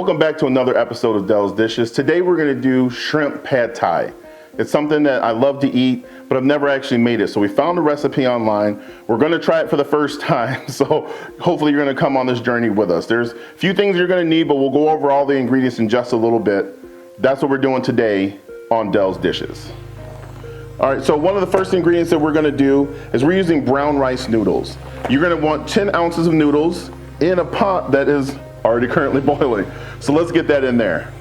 welcome back to another episode of Dell's Dishes. Today we're going to do shrimp pad thai. It's something that I love to eat, but I've never actually made it. So we found a recipe online. We're going to try it for the first time. So hopefully you're going to come on this journey with us. There's a few things you're going to need, but we'll go over all the ingredients in just a little bit. That's what we're doing today on Dell's Dishes. All right, so one of the first ingredients that we're going to do is we're using brown rice noodles. You're going to want 10 ounces of noodles in a pot that is already currently boiling. So let's get that in there.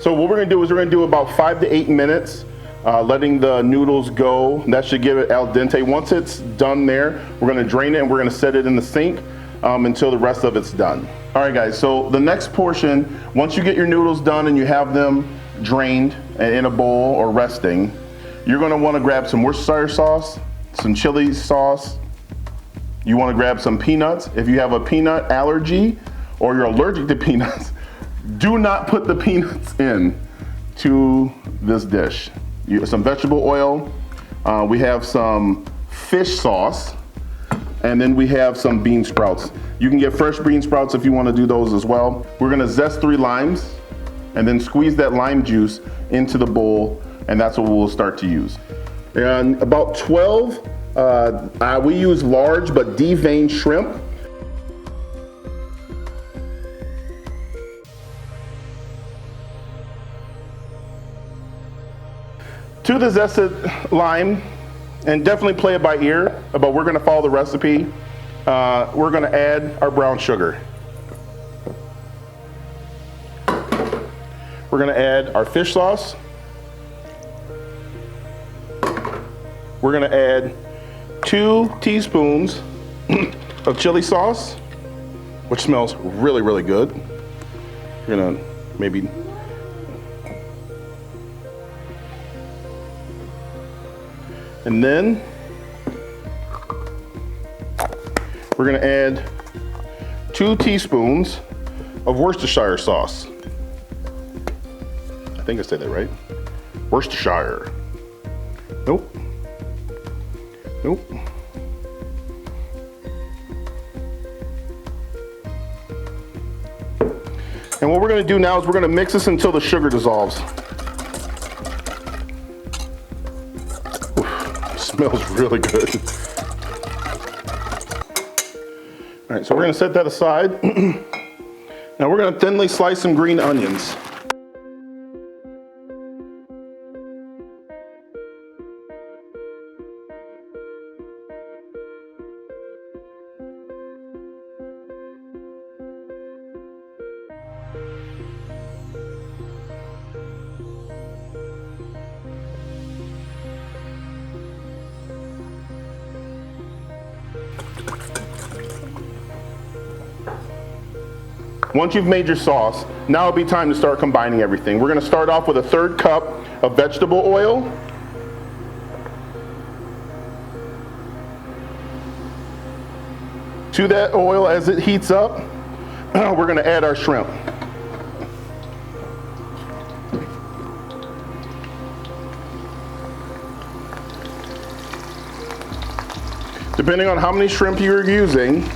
So what we're going to do is we're going to do about 5 to 8 minutes, letting the noodles go. That should give it al dente. Once it's done there, we're going to drain it and we're going to set it in the sink until the rest of it's done. All right, guys, so the next portion, once you get your noodles done and you have them drained and in a bowl or resting, you're going to want to grab some Worcestershire sauce, some chili sauce. You want to grab some peanuts. If you have a peanut allergy or you're allergic to peanuts, do not put the peanuts in to this dish. Some vegetable oil. We have some fish sauce, and then we have some bean sprouts. You can get fresh bean sprouts if you want to do those as well. We're going to zest 3 limes and then squeeze that lime juice into the bowl, and that's what we'll start to use. And about 12, we use large but deveined shrimp. To the zested lime, and definitely play it by ear, but we're gonna follow the recipe. We're gonna add our brown sugar. We're gonna add our fish sauce. We're gonna add 2 teaspoons of chili sauce, which smells really, really good. We're gonna maybe and then we're gonna add 2 teaspoons of Worcestershire sauce. I think I said that right. Worcestershire. Nope. Nope. And what we're going to do now is we're going to mix this until the sugar dissolves. Oof, smells really good. All right, so we're going to set that aside. Now we're going to thinly slice some green onions. Once you've made your sauce, now it'll be time to start combining everything. We're going to start off with a 1/3 cup of vegetable oil. To that oil, as it heats up, we're going to add our shrimp. Depending on how many shrimp you're using,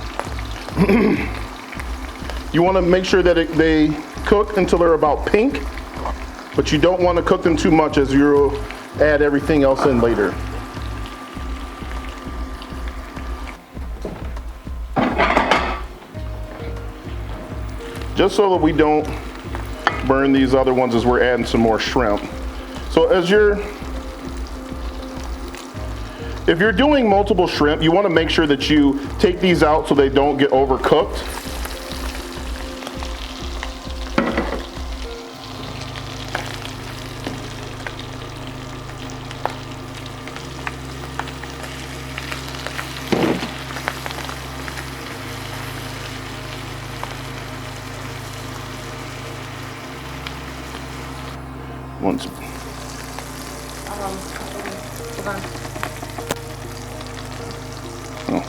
you want to make sure that they cook until they're about pink, but you don't want to cook them too much as you'll add everything else in later. Just so that we don't burn these other ones as we're adding some more shrimp. So if you're doing multiple shrimp, you want to make sure that you take these out so they don't get overcooked. Once. Hold on. Oh.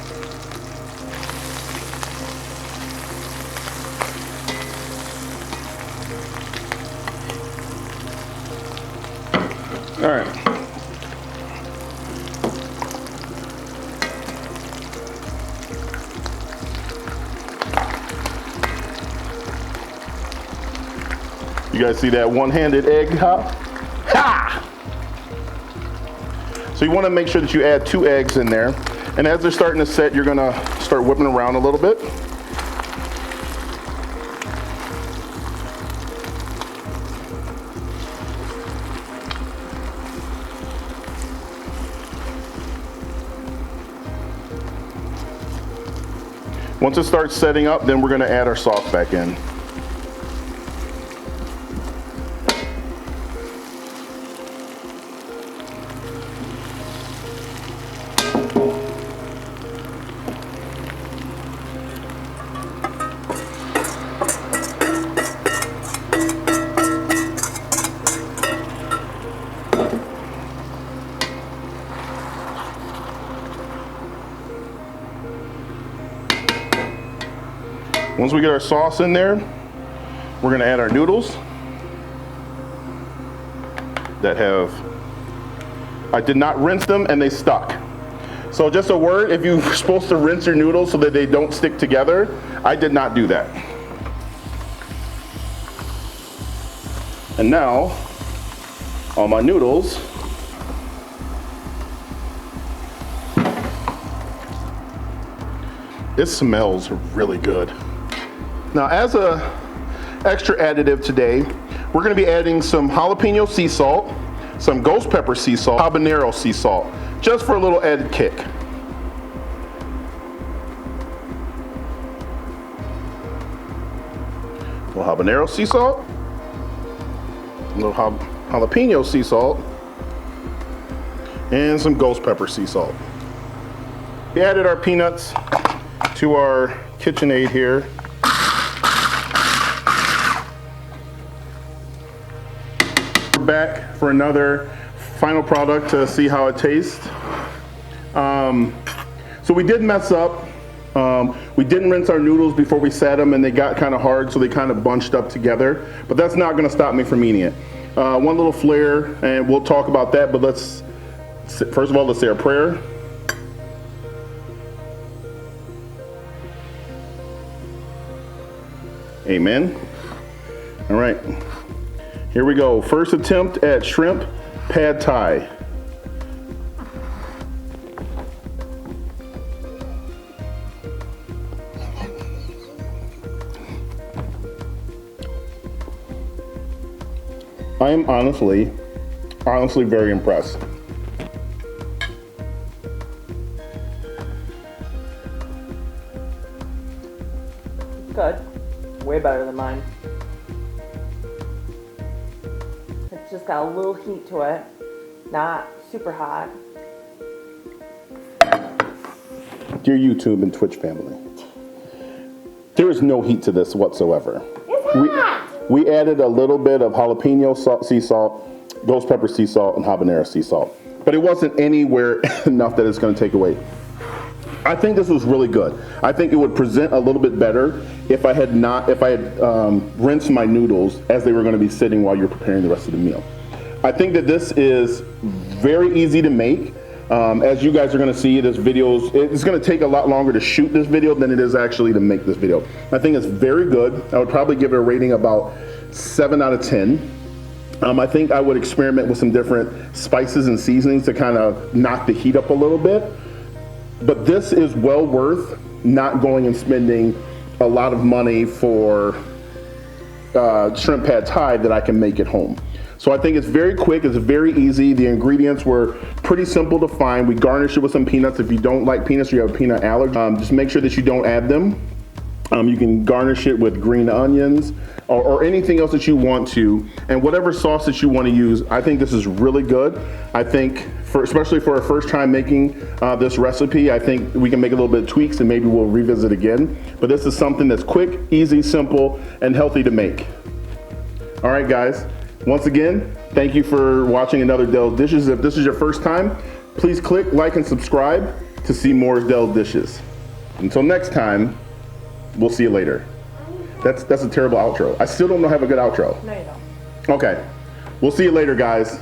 All right. You guys see that one-handed egg hop? Ha! So you want to make sure that you add 2 eggs in there. And as they're starting to set, you're going to start whipping around a little bit. Once it starts setting up, then we're going to add our sauce back in. Once we get our sauce in there, we're going to add our noodles that I did not rinse them and they stuck. So just a word, if you're supposed to rinse your noodles so that they don't stick together, I did not do that. And now, all my noodles. It smells really good. Now, as a extra additive today, we're gonna be adding some jalapeno sea salt, some ghost pepper sea salt, habanero sea salt, just for a little added kick. A little habanero sea salt, a little jalapeno sea salt, and some ghost pepper sea salt. We added our peanuts to our KitchenAid here. We're back for another final product to see how it tastes. So we did mess up. We didn't rinse our noodles before we set them and they got kind of hard, so they kind of bunched up together, but that's not gonna stop me from eating it. One little flare, and we'll talk about that, but first of all, let's say our prayer. Amen. All right, here we go. First attempt at shrimp pad thai. I am honestly very impressed. Good. Way better than mine. It's just got a little heat to it. Not super hot. Dear YouTube and Twitch family, there is no heat to this whatsoever. It's hot! We added a little bit of jalapeno sea salt, ghost pepper sea salt, and habanero sea salt. But it wasn't anywhere enough that it's going to take away. I think this was really good. I think it would present a little bit better if I had rinsed my noodles as they were going to be sitting while you're preparing the rest of the meal. I think that this is very easy to make. As you guys are going to see, it's going to take a lot longer to shoot this video than it is actually to make this video. I think it's very good. I would probably give it a rating about 7 out of 10. I think I would experiment with some different spices and seasonings to kind of knock the heat up a little bit. But this is well worth not going and spending a lot of money for shrimp pad thai that I can make at home. So I think it's very quick, it's very easy. The ingredients were pretty simple to find. We garnish it with some peanuts. If you don't like peanuts or you have a peanut allergy, just make sure that you don't add them. You can garnish it with green onions or anything else that you want to, and whatever sauce that you want to use. I think this is really good. I think, especially for our first time making this recipe, I think we can make a little bit of tweaks and maybe we'll revisit again. But this is something that's quick, easy, simple, and healthy to make. All right, guys. Once again, thank you for watching another Dell Dishes. If this is your first time, please click like and subscribe to see more Dell Dishes. Until next time, we'll see you later. That's a terrible outro. I still don't know how to have a good outro. No, you don't. Okay. We'll see you later, guys.